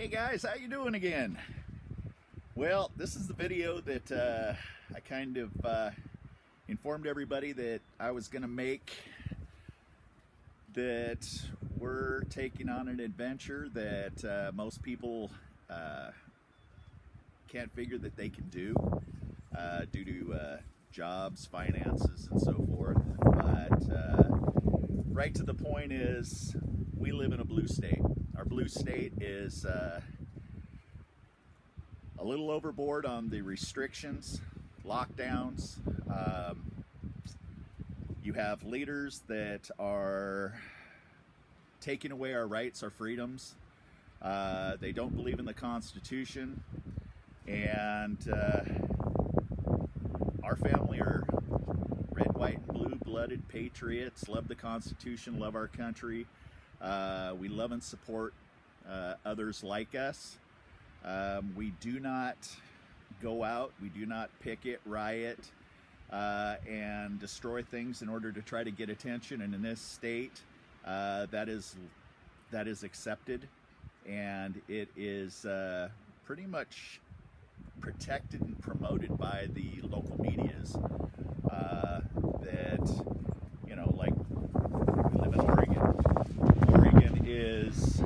Hey guys, how you doing again? Well, this is the video that I kind of informed everybody that I was going to make, that we're taking on an adventure that most people can't figure that they can do due to jobs, finances, and so forth. But right to the point is, we live in a blue state. Our blue state is a little overboard on the restrictions, lockdowns. You have leaders that are taking away our rights, our freedoms. They don't believe in the Constitution, and our family are red, white, and blue-blooded patriots, love the Constitution, love our country. We love and support others like us. We do not go out, we do not picket, riot, and destroy things in order to try to get attention. And in this state, that is accepted, and it is pretty much protected and promoted by the local medias. That, you know, like, we live in Oregon. Oregon is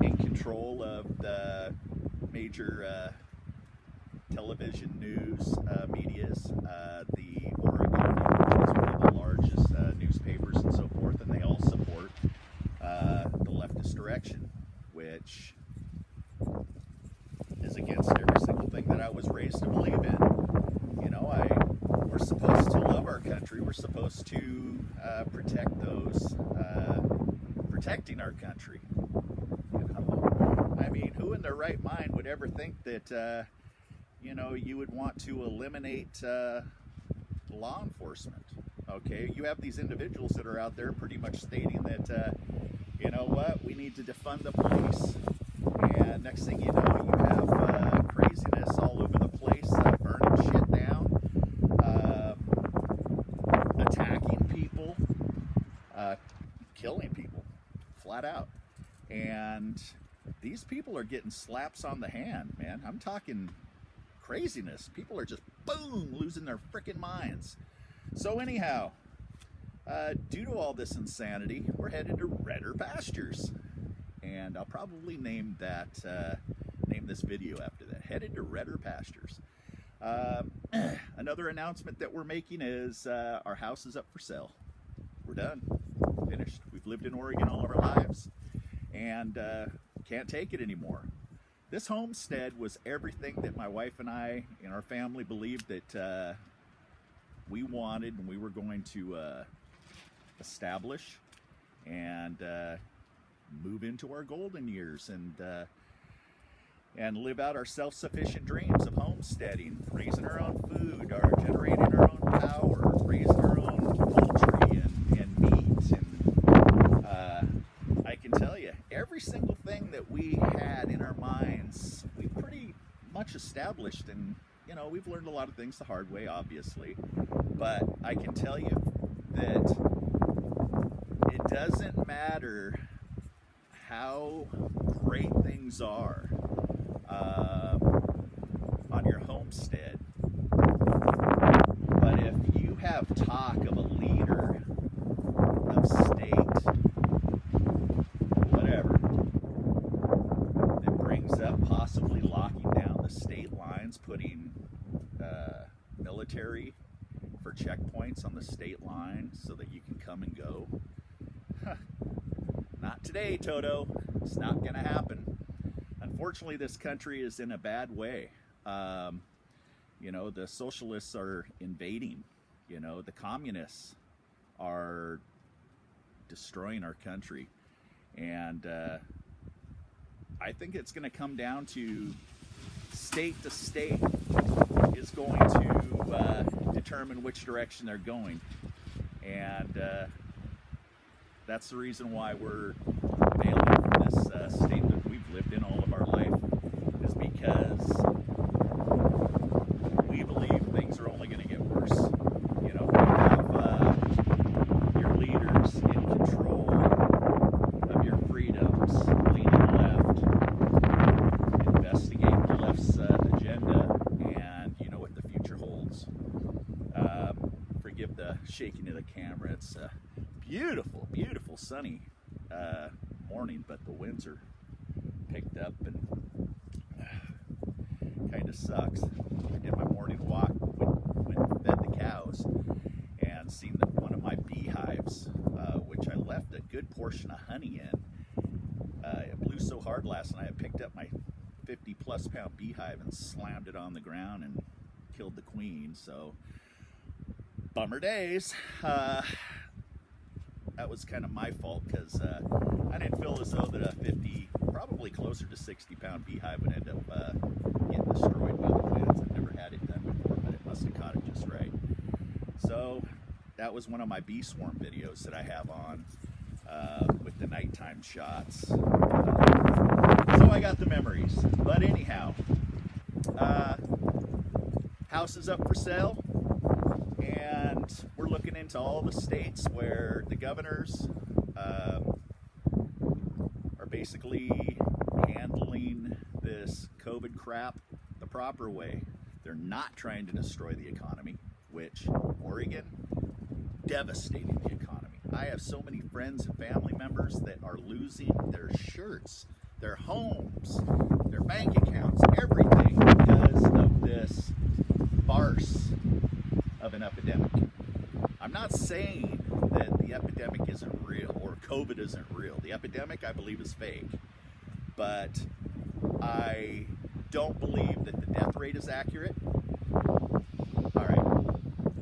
in control of the major television news medias. The Oregon is one of the largest newspapers and so forth, and they all support the leftist direction, which is against every single thing that I was raised to believe in. You know, we're supposed to love our country. We're supposed to protect those protecting our country. You know, I mean, who in their right mind would ever think that you know, you would want to eliminate law enforcement? Okay, you have these individuals that are out there pretty much stating that you know what, we need to defund the police, and next thing you know, you have craziness all over the place, burning shit down, attacking people, killing people, flat out. And these people are getting slaps on the hand, man. I'm talking craziness. People are just, boom, losing their freaking minds. So anyhow, due to all this insanity, we're headed to redder pastures. And I'll probably name this video after that, headed to redder pastures. Another announcement that we're making is our house is up for sale. We're done, finished. We've lived in Oregon all of our lives, and can't take it anymore. This homestead was everything that my wife and I and our family believed that we wanted, and we were going to establish and move into our golden years, and live out our self-sufficient dreams of homesteading, raising our own food, generating our own power, raising our own poultry and meat. And I can tell you, every single thing that we had in our minds, we pretty much established. And you know, we've learned a lot of things the hard way, obviously, but I can tell you that it doesn't matter how great things are on your homestead, but if you have talk of a leader of state, whatever, that brings up possibly locking down the state lines, putting military for checkpoints on the state line so that you can come and go, not today, Toto. It's not going to happen. Unfortunately, this country is in a bad way. You know, the socialists are invading. You know, the communists are destroying our country. And I think it's going to come down to state is going to determine which direction they're going. And that's the reason why we're bailing from this state that we've lived in all of our life, is because we believe things are only going to get worse. You know, we have your leaders in control of your freedoms, leaning camera. It's a beautiful, beautiful sunny morning, but the winds are picked up and kind of sucks. I did my morning walk, went fed the cows, and seen that one of my beehives, which I left a good portion of honey in, it blew so hard last night I picked up my 50-plus pound beehive and slammed it on the ground and killed the queen. So bummer days. That was kind of my fault, because I didn't feel as though that a 50, probably closer to 60-pound beehive would end up getting destroyed by the winds. I've never had it done before, but it must have caught it just right. So that was one of my bee swarm videos that I have on with the nighttime shots. So I got the memories. But anyhow, house is up for sale, and we're looking into all the states where the governors are basically handling this COVID crap the proper way. They're not trying to destroy the economy, which Oregon, devastating the economy. I have so many friends and family members that are losing their shirts, their homes, their bank accounts, everything because of this farce of an epidemic. I'm not saying that the epidemic isn't real or COVID isn't real. The epidemic, I believe, is fake. But I don't believe that the death rate is accurate. All right,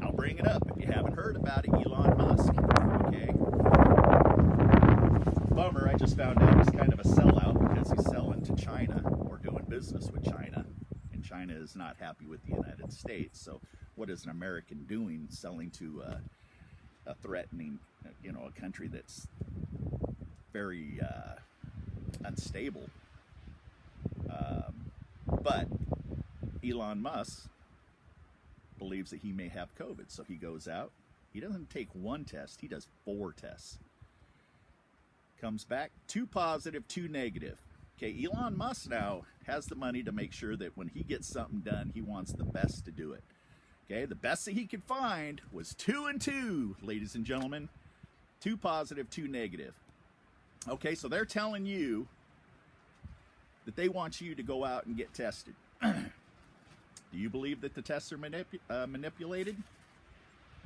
I'll bring it up. If you haven't heard about it, Elon Musk, okay? Bummer, I just found out he's kind of a sellout because he's selling to China or doing business with China. And China is not happy with the United States. So what is an American doing selling to a threatening, a country that's very unstable? But Elon Musk believes that he may have COVID, so he goes out. He doesn't take one test, he does 4 tests. Comes back, 2 positive, 2 negative. Okay, Elon Musk now has the money to make sure that when he gets something done, he wants the best to do it. Okay, the best that he could find was 2 and 2, ladies and gentlemen. 2 positive, 2 negative. Okay, so they're telling you that they want you to go out and get tested. Do you believe that the tests are manipulated?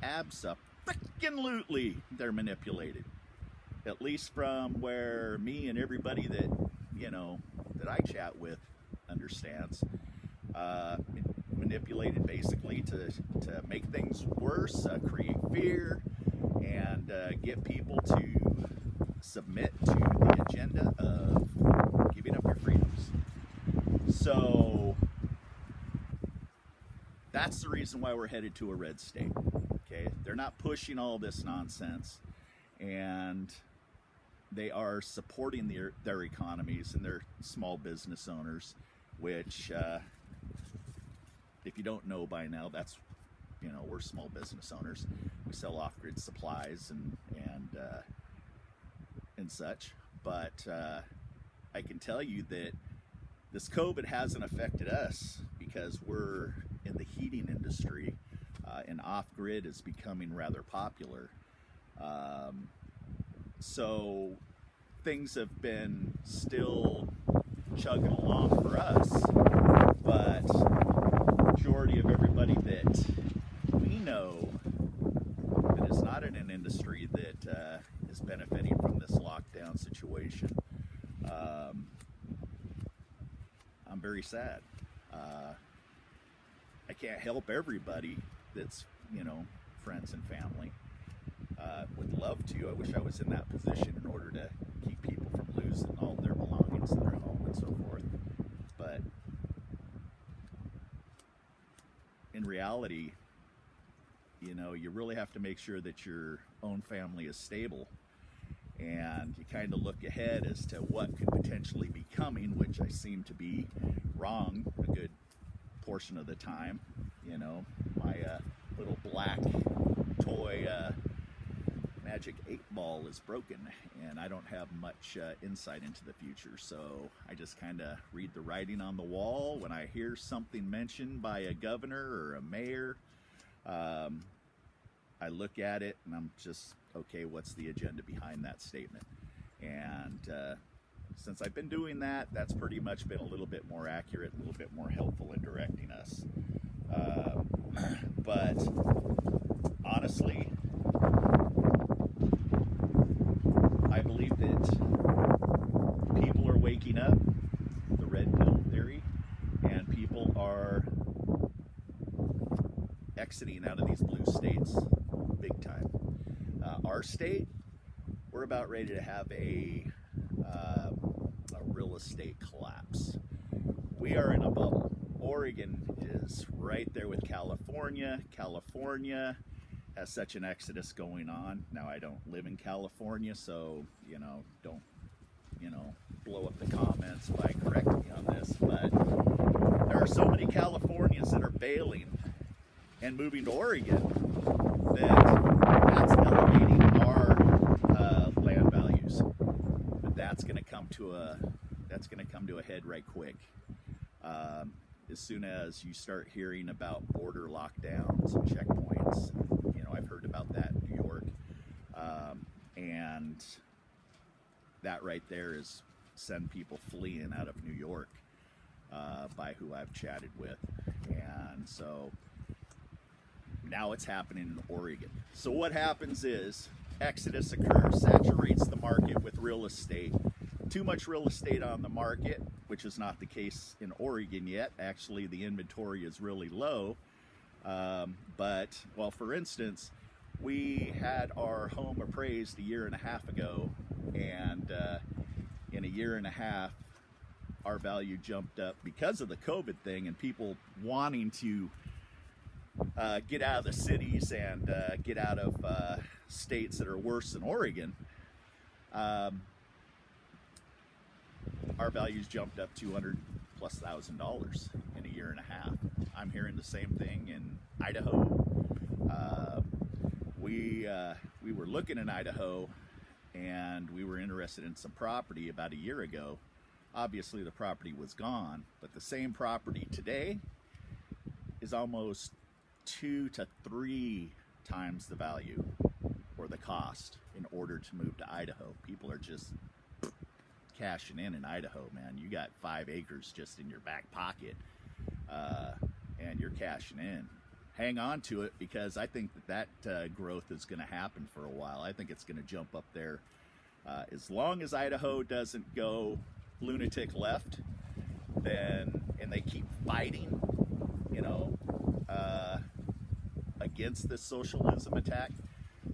Abso-freaking-lutely they're manipulated. At least from where me and everybody that, that I chat with understands. Manipulated basically to make things worse, create fear, and get people to submit to the agenda of giving up your freedoms. So that's the reason why we're headed to a red state. Okay, they're not pushing all this nonsense, and they are supporting their economies and their small business owners, which if you don't know by now, that's, we're small business owners. We sell off-grid supplies and such. But I can tell you that this COVID hasn't affected us because we're in the heating industry, and off-grid is becoming rather popular. So things have been still chugging along for us, but majority of everybody that we know that is not in an industry that is benefiting from this lockdown situation, I'm very sad. I can't help everybody that's, friends and family. Would love to. I wish I was in that position in order to keep people from losing all their belongings in their home and so forth. But in reality, you really have to make sure that your own family is stable, and you kind of look ahead as to what could potentially be coming, which I seem to be wrong a good portion of the time. My little black toy Magic 8-ball is broken, and I don't have much insight into the future, so I just kind of read the writing on the wall. When I hear something mentioned by a governor or a mayor, I I look at it and I'm just, okay, what's the agenda behind that statement? And since I've been doing that, that's pretty much been a little bit more accurate, a little bit more helpful in directing us. But honestly, I believe that people are waking up, the red pill theory, and people are exiting out of these blue states big time. Our state, we're about ready to have a real estate collapse. We are in a bubble. Oregon is right there with California. California has such an exodus going on. Now, I don't live in California, so, don't, blow up the comments by correcting me on this, but there are so many Californians that are bailing and moving to Oregon that's elevating our land values. But that's going to come to a head right quick. As soon as you start hearing about border lockdowns and checkpoints, I've heard about that in New York, and that right there is send people fleeing out of New York by who I've chatted with, and so now it's happening in Oregon. So what happens is exodus occurs, saturates the market with real estate. Too much real estate on the market, which is not the case in Oregon yet. Actually, the inventory is really low. For instance, we had our home appraised 1.5 years ago, and in 1.5 years, our value jumped up because of the COVID thing and people wanting to get out of the cities and get out of states that are worse than Oregon. Our values jumped up $200,000+ in 1.5 years. I'm hearing the same thing in Idaho. We were looking in Idaho, and we were interested in some property about 1 year ago. Obviously, the property was gone, but the same property today is almost 2 to 3 times the value or the cost in order to move to Idaho. People are just cashing in Idaho, man. You got 5 acres just in your back pocket, and you're cashing in. Hang on to it, because I think that growth is going to happen for a while. I think it's going to jump up there. As long as Idaho doesn't go lunatic left, and they keep fighting, against this socialism attack,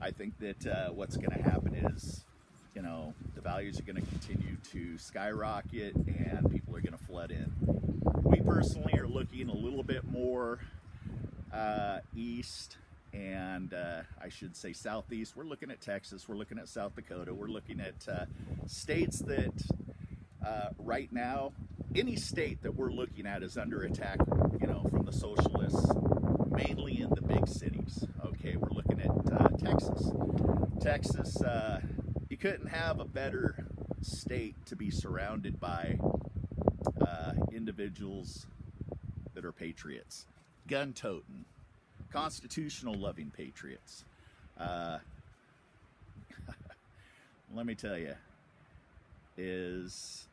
I think that what's going to happen is, the values are going to continue to skyrocket and people are going to flood in. We personally are looking a little bit more east, and I should say southeast. We're looking at Texas, we're looking at South Dakota, we're looking at states that right now, any state that we're looking at is under attack, from the socialists, mainly in the big cities. Okay, we're looking at Texas. Texas, you couldn't have a better state to be surrounded by individuals that are patriots, gun-toting, constitutional-loving patriots. Let me tell you, is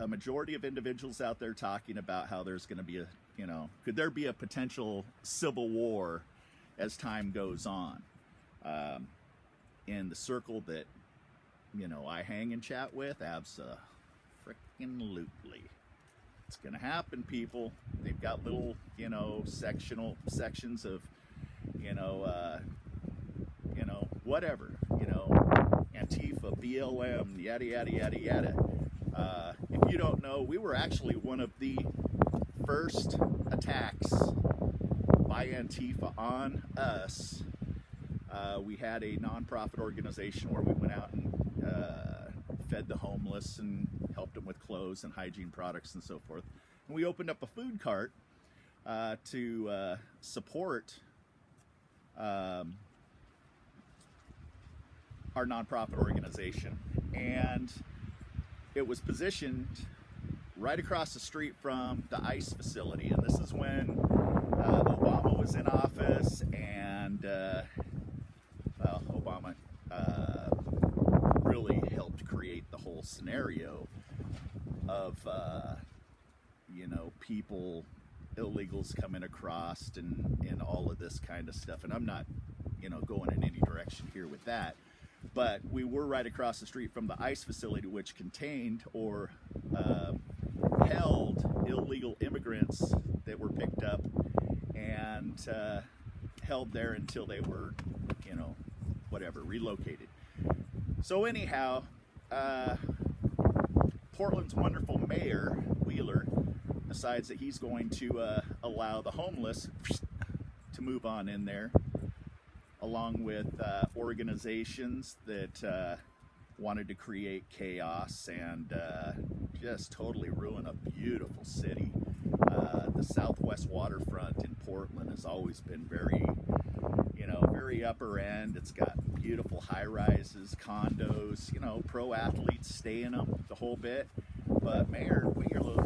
a majority of individuals out there talking about how there's going to be could there be a potential civil war as time goes on? In the circle that, I hang and chat with, abso-freaking-lutely. It's going to happen, people. They've got little, sections of, whatever, Antifa, BLM, yada, yada, yada, yada. If you don't know, we were actually one of the first attacks by Antifa on us. We had a nonprofit organization where we went out and fed the homeless and helped them with clothes and hygiene products and so forth. And we opened up a food cart to support our nonprofit organization. And it was positioned right across the street from the ICE facility. And this is when Obama was in office, and and well, Obama really helped create the whole scenario of people, illegals coming across and all of this kind of stuff. And I'm not going in any direction here with that, but we were right across the street from the ICE facility, which contained or held illegal immigrants that were picked up and held there until they were relocated. So anyhow, Portland's wonderful mayor, Wheeler, decides that he's going to allow the homeless to move on in there, along with organizations that wanted to create chaos and just totally ruin a beautiful city. The southwest waterfront in Portland has always been very upper end. It's got beautiful high-rises, condos, pro athletes stay in them, the whole bit. But Mayor Wheeler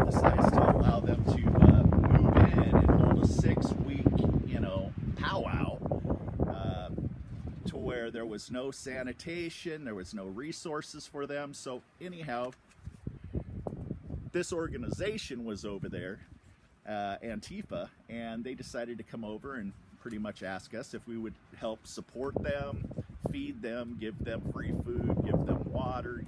decides to allow them to move in and hold a 6-week, powwow to where there was no sanitation, there was no resources for them. So anyhow, this organization was over there, Antifa, and they decided to come over and pretty much ask us if we would help support them, feed them, give them free food, give them water,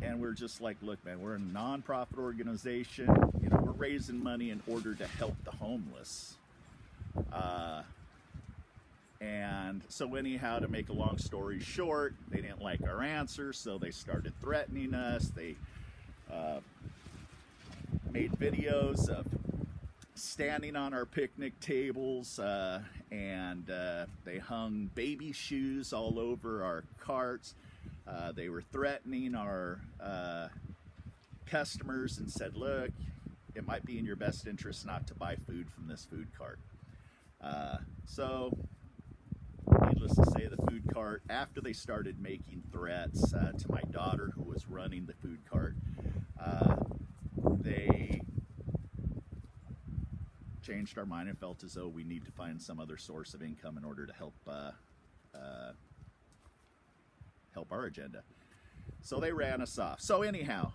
And we're just like, look, man, we're a non-profit organization. We're raising money in order to help the homeless. And so anyhow, to make a long story short, they didn't like our answer, so they started threatening us. They made videos of standing on our picnic tables, and they hung baby shoes all over our carts. They were threatening our customers and said, look, it might be in your best interest not to buy food from this food cart. So needless to say, the food cart, after they started making threats to my daughter who was running the food cart, they changed our mind and felt as though we need to find some other source of income in order to help our agenda. So they ran us off. So anyhow,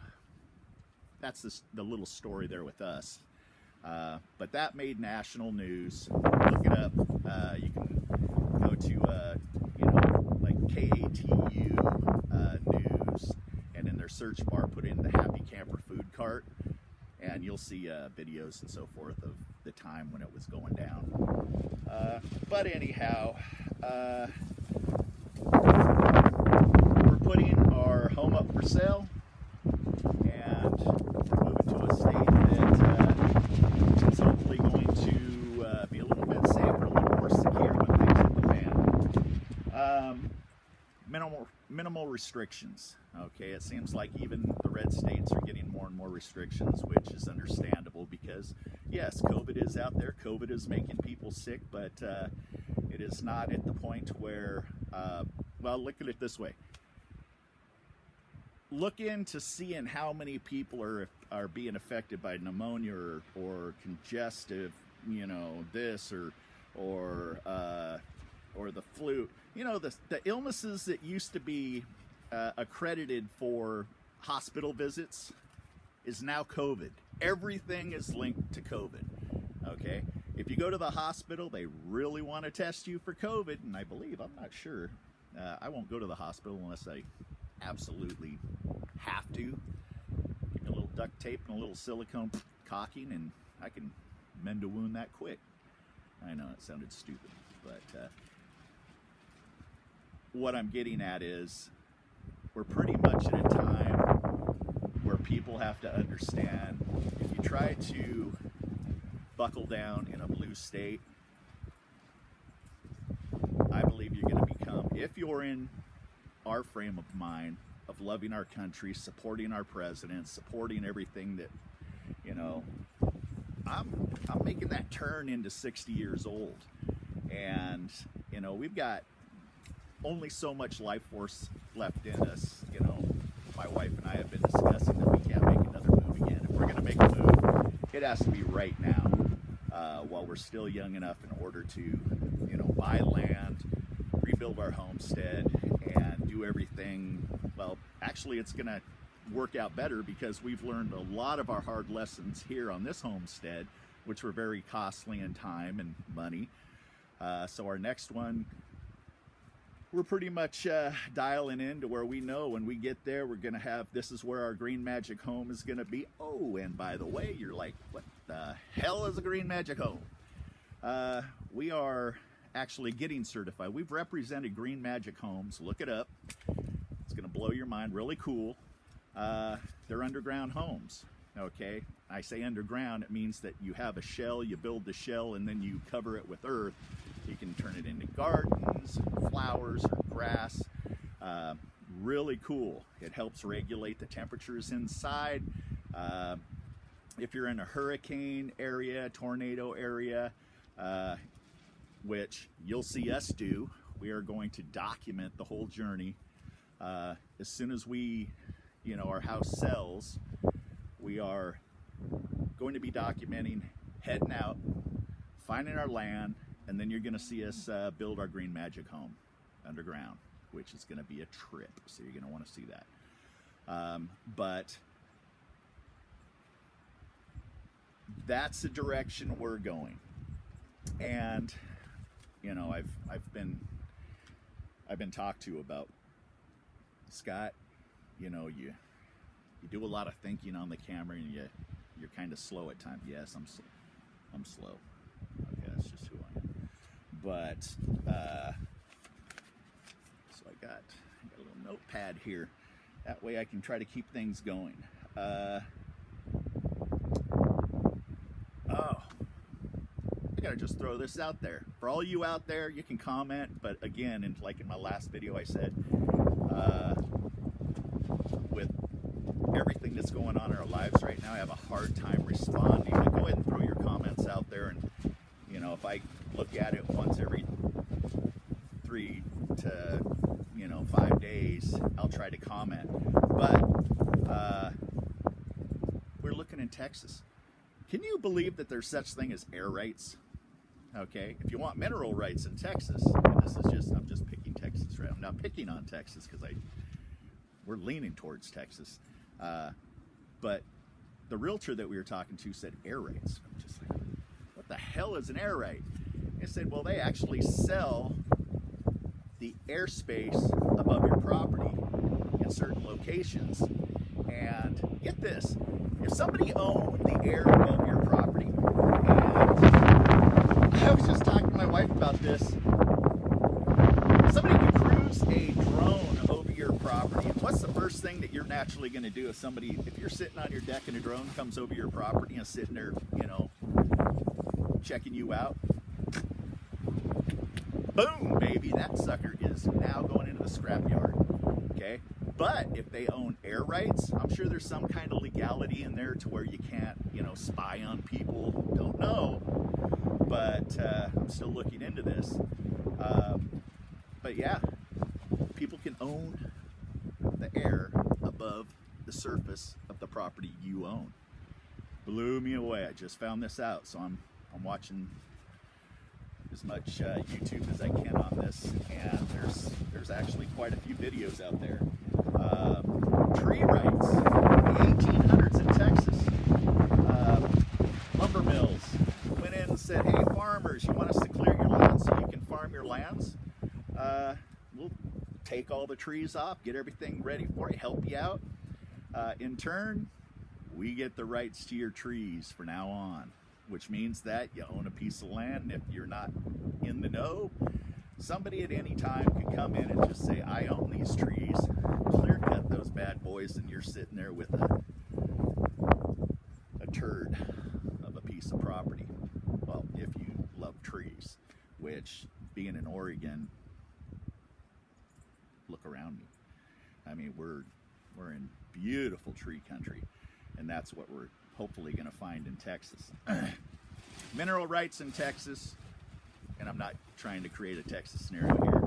that's the little story there with us. But that made national news. Look it up. You can go to like KATU news, and in their search bar put in the Happy Camper food cart, and you'll see videos and so forth of the time when it was going down. But anyhow, we're putting our home up for sale, and we're moving to a state that is hopefully going to be a little bit safer, a little more secure when things hit the fan. Minimal restrictions. Okay, it seems like even the red states are getting more and more restrictions, which is understandable because, yes, COVID is out there. COVID is making people sick, but it is not at the point where, well, look at it this way. Look into seeing how many people are being affected by pneumonia or congestive, this or the flu. The illnesses that used to be accredited for hospital visits is now COVID. Everything is linked to COVID. Okay, if you go to the hospital, they really want to test you for COVID, and I believe, I'm not sure, I won't go to the hospital unless I absolutely have to. Give me a little duct tape and a little silicone caulking, and I can mend a wound that quick. I know it sounded stupid, but what I'm getting at is we're pretty much at a time where people have to understand, if you try to buckle down in a blue state, I believe you're going to become, if you're in our frame of mind of loving our country, supporting our president, supporting everything that, I'm making that turn into 60 years old, and we've got only so much life force left in us. My wife and I have been discussing that we can't make another move again. If we're going to make a move, it has to be right now. while we're still young enough in order to, you know, buy land, rebuild our homestead, and do everything. Well, actually, it's going to work out better because we've learned a lot of our hard lessons here on this homestead, which were very costly in time and money. So our next one, we're pretty much dialing in to where we know when we get there, we're going to have, this is where our Green Magic home is going to be. Oh, and by the way, you're like, what the hell is a Green Magic home? We are actually getting certified. We've represented Green Magic homes. Look it up. It's going to blow your mind. Really cool. They're underground homes. Okay, I say underground, it means that you have a shell, you build the shell, and then you cover it with earth. You can turn it into gardens, flowers, or grass. Really cool. It helps regulate the temperatures inside. If you're in a hurricane area, tornado area, which you'll see us do, we are going to document the whole journey. As soon as we, you know, our house sells, we are going to be documenting, heading out, finding our land, and then you're going to see us build our Green Magic home underground, which is going to be a trip. So you're going to want to see that. But that's the direction we're going. And you know, I've been talked to about, Scott, you know, you do a lot of thinking on the camera, and you're kind of slow at times. Yes, I'm slow. Okay, that's just who I am. But so I got a little notepad here. That way I can try to keep things going. Oh, I gotta just throw this out there. For all you out there, you can comment. But again, and like in my last video, I said, with everything that's going on in our lives right now, I have a hard time responding. But go ahead and throw your comments out there, and you know, if I look at it once every 3 to 5 days, I'll try to comment. But we're looking in Texas. Can you believe that there's such thing as air rights? Okay, if you want mineral rights in Texas, and this is just, I'm just picking Texas, right? I'm not picking on Texas because we're leaning towards Texas. But the realtor that we were talking to said air rights. I'm just like, what the hell is an air right? They said, well, they actually sell the airspace above your property in certain locations. And get this, if somebody owned the air above your property, and I was just talking to my wife about this, somebody could cruise a drone over your property, and what's the first thing that you're naturally going to do if you're sitting on your deck and a drone comes over your property and sitting there, you know, checking you out? Boom, baby, that sucker is now going into the scrapyard. Okay, but if they own air rights, I'm sure there's some kind of legality in there to where you can't, you know, spy on people. Don't know, but I'm still looking into this. But yeah, people can own the air above the surface of the property you own. Blew me away. I just found this out, so I'm watching as much YouTube as I can on this, and there's actually quite a few videos out there. Tree rights, the 1800s in Texas. Lumber mills went in and said, hey farmers, you want us to clear your land so you can farm your lands? We'll take all the trees off, get everything ready for you, help you out. In turn, we get the rights to your trees for now on, which means that you own a piece of land. If you're not in the know, somebody at any time could come in and just say, I own these trees, clear cut those bad boys, and you're sitting there with a turd of a piece of property. Well, if you love trees, which, being in Oregon, look around me. I mean, we're in beautiful tree country, and that's what we're hopefully going to find in Texas. Mineral rights in Texas, and I'm not trying to create a Texas scenario here.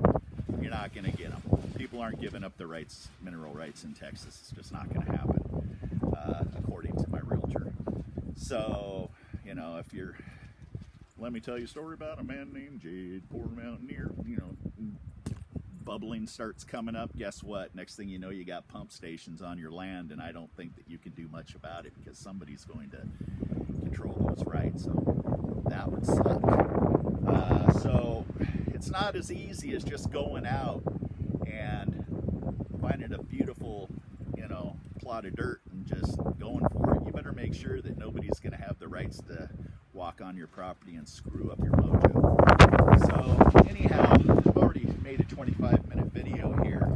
You're not going to get them. People aren't giving up the rights, mineral rights in Texas. It's just not going to happen, according to my realtor. So, you know, if you're let me tell you a story about a man named Jade, poor mountaineer. You know, bubbling starts coming up. Guess what? Next thing you know, you got pump stations on your land, and I don't think that you can do much about it because somebody's going to control those rights. So that would suck. So it's not as easy as just going out and finding a beautiful, you know, plot of dirt and just going for it. You better make sure that nobody's going to have the rights to walk on your property and screw up your mojo. So anyhow, I've already made a 25-minute video here,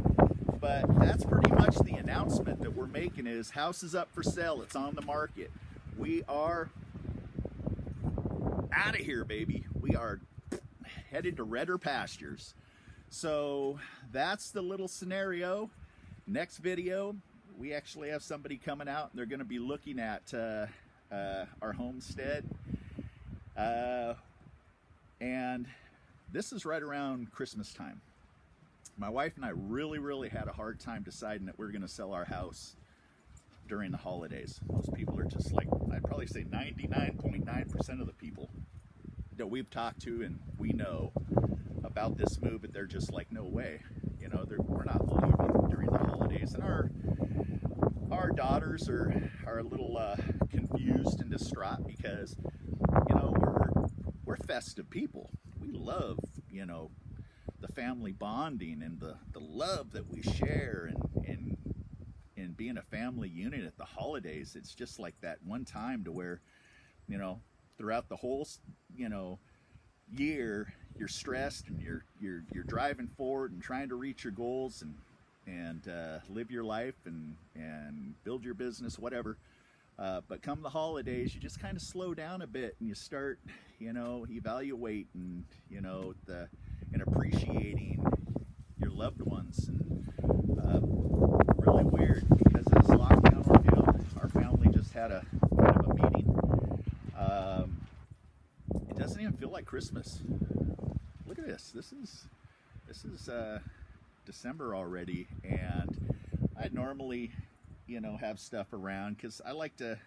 but that's pretty much the announcement that we're making is house is up for sale. It's on the market. We are out of here, baby. We are headed to redder pastures. So that's the little scenario. Next video, we actually have somebody coming out and they're going to be looking at our homestead. And this is right around Christmas time. My wife and I really had a hard time deciding that we're going to sell our house during the holidays. Most people are just like, I'd probably say 99.9% of the people that we've talked to and we know about this move, but they're just like, no way, you know, we're not leaving during the holidays. And our daughters are a little confused and distraught because, you know, we're festive people. We love, you know, the family bonding and the love that we share and being a family unit at the holidays. It's just like that one time to where, you know, throughout the whole, you know, year, you're stressed and you're driving forward and trying to reach your goals and live your life and build your business, whatever. But come the holidays, you just kind of slow down a bit and you start, you know, evaluating, you know, and appreciating your loved ones. And really weird because of this lockdown ordeal, our family just had a kind of a meeting. It doesn't even feel like Christmas. Look at this. This is December already, and I normally, you know, have stuff around because I like to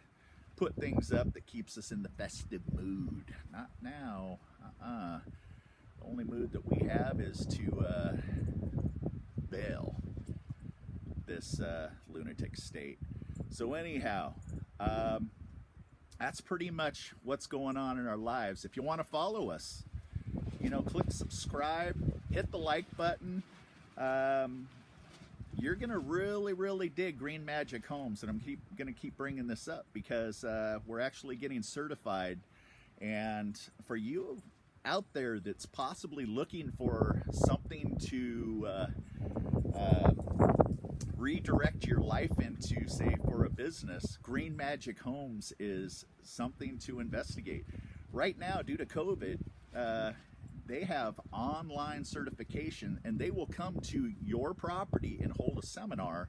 put things up that keeps us in the festive mood. Not now. The only mood that we have is to bail this lunatic state. So anyhow, that's pretty much what's going on in our lives. If you want to follow us, you know, click subscribe, hit the like button. You're gonna really dig Green Magic Homes, and I'm gonna keep bringing this up because we're actually getting certified. And for you out there that's possibly looking for something to redirect your life into, say for a business, Green Magic Homes is something to investigate. Right now, due to COVID, they have online certification, and they will come to your property and hold a seminar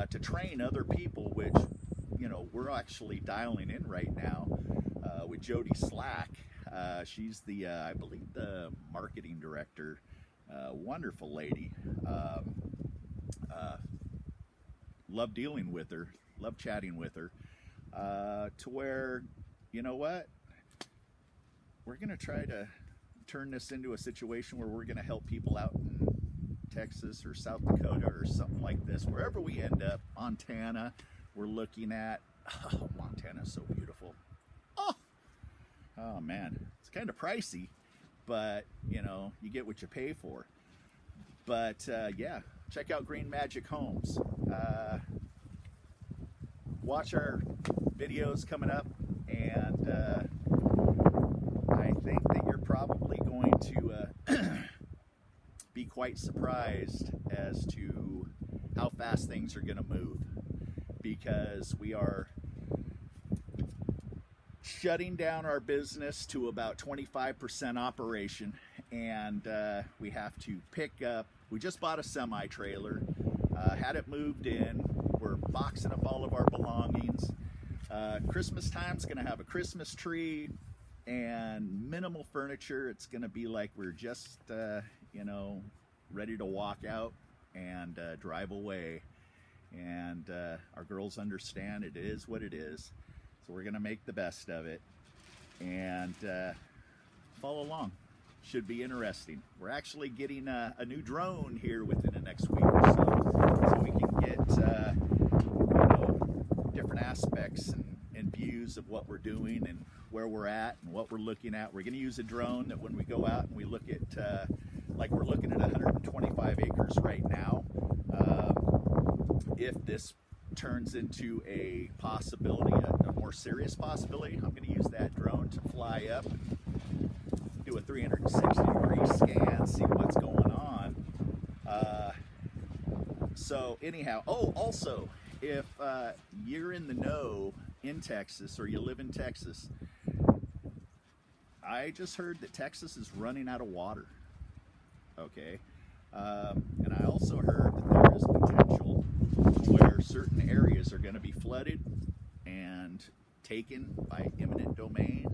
to train other people, which, you know, we're actually dialing in right now with Jody Slack. She's the, I believe, the marketing director. Wonderful lady. Love dealing with her, love chatting with her, to where, you know what, we're going to try to turn this into a situation where we're going to help people out in Texas or South Dakota or something like this, wherever we end up. Montana, we're looking at. Oh, Montana's so beautiful. Oh man, it's kind of pricey, but you know, you get what you pay for. But yeah, check out Green Magic Homes. Watch our videos coming up, and I think that you're probably going to be quite surprised as to how fast things are going to move, because we are shutting down our business to about 25% operation, and we have to pick up. We just bought a semi-trailer, had it moved in. We're boxing up all of our belongings. Christmas time's going to have a Christmas tree and minimal furniture. It's going to be like we're just, you know, ready to walk out and drive away. And our girls understand it is what it is. So we're going to make the best of it. And follow along. Should be interesting. We're actually getting a new drone here within the next week or so we can get different aspects and views of what we're doing and where we're at and what we're looking at. We're going to use a drone that when we go out and we look at, like we're looking at 125 acres right now. If this turns into a possibility, a more serious possibility, I'm going to use that drone to fly up, do a 360-degree scan, see what's going on. So anyhow, also, if you're in the know in Texas or you live in Texas, I just heard that Texas is running out of water. Okay. And I also heard that there is potential where certain areas are going to be flooded and taken by eminent domain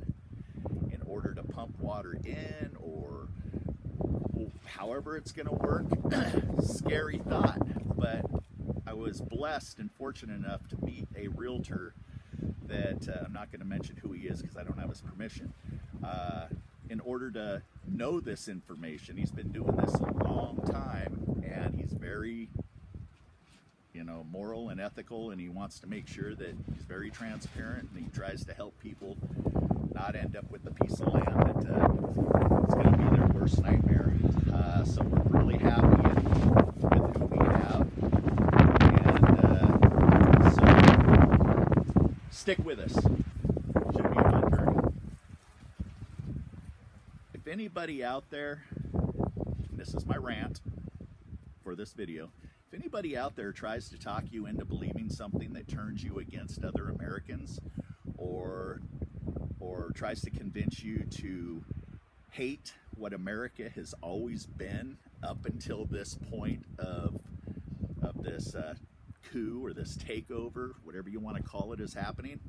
in order to pump water in, or however it's going to work. Scary thought, but I was blessed and fortunate enough to meet a realtor that I'm not going to mention who he is because I don't have his permission, in order to know this information. He's been doing this a long time, and he's very, moral and ethical, and he wants to make sure that he's very transparent, and he tries to help people not end up with a piece of land that it's going to be their worst nightmare. So we're really happy with who we have, and so stick with us. Should be a fun journey. If anybody out there, and this is my rant for this video, if anybody out there tries to talk you into believing something that turns you against other Americans, or tries to convince you to hate what America has always been up until this point of this coup or this takeover, whatever you want to call it, is happening,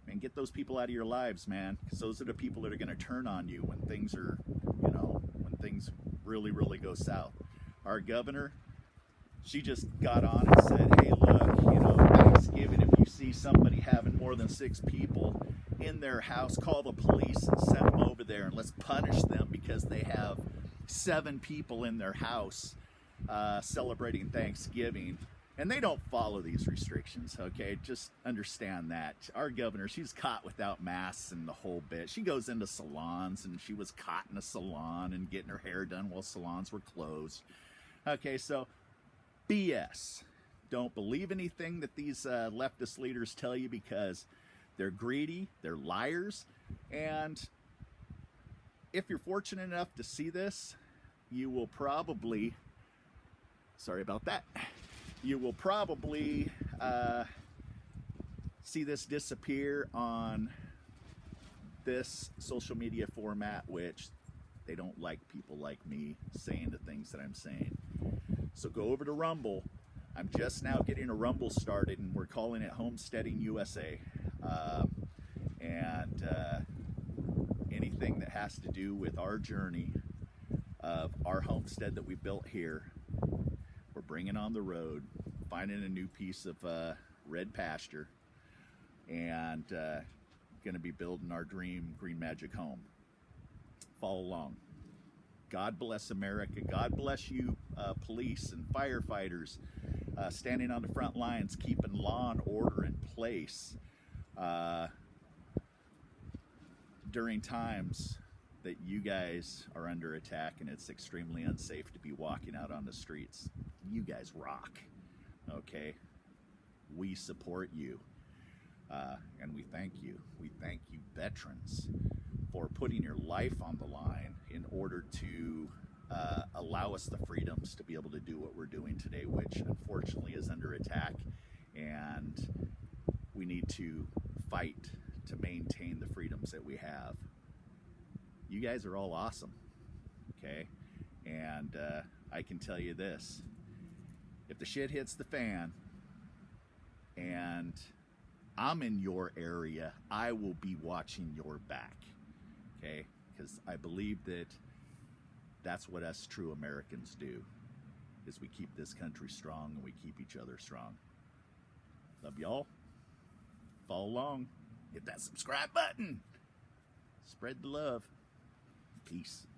and get those people out of your lives, man, because those are the people that are going to turn on you when things are, when things really, really go south. Our governor, she just got on and said, hey, look, Thanksgiving, if you see somebody having more than 6 people in their house, call the police and send them over there, and let's punish them because they have 7 people in their house celebrating Thanksgiving. And they don't follow these restrictions, okay? Just understand that. Our governor, she's caught without masks and the whole bit. She goes into salons, and she was caught in a salon and getting her hair done while salons were closed. Okay, so BS. Don't believe anything that these leftist leaders tell you, because they're greedy, they're liars, and if you're fortunate enough to see this, you will probably, sorry about that, you will probably see this disappear on this social media format, which they don't like people like me saying the things that I'm saying. So go over to Rumble. I'm just now getting a Rumble started, and we're calling it Homesteading U.S.A. And anything that has to do with our journey of our homestead that we built here, we're bringing on the road, finding a new piece of red pasture, and going to be building our dream green magic home. Follow along. God bless America. God bless you, police and firefighters, standing on the front lines, keeping law and order in place during times that you guys are under attack and it's extremely unsafe to be walking out on the streets. You guys rock, okay? We support you, and we thank you. We thank you, veterans, for putting your life on the line in order to allow us the freedoms to be able to do what we're doing today, which unfortunately is under attack, and we need to fight to maintain the freedoms that we have. You guys are all awesome, okay? And I can tell you this, if the shit hits the fan and I'm in your area, I will be watching your back, okay? Because I believe that that's what us true Americans do, is we keep this country strong and we keep each other strong. Love y'all. Follow along. Hit that subscribe button. Spread the love. Peace.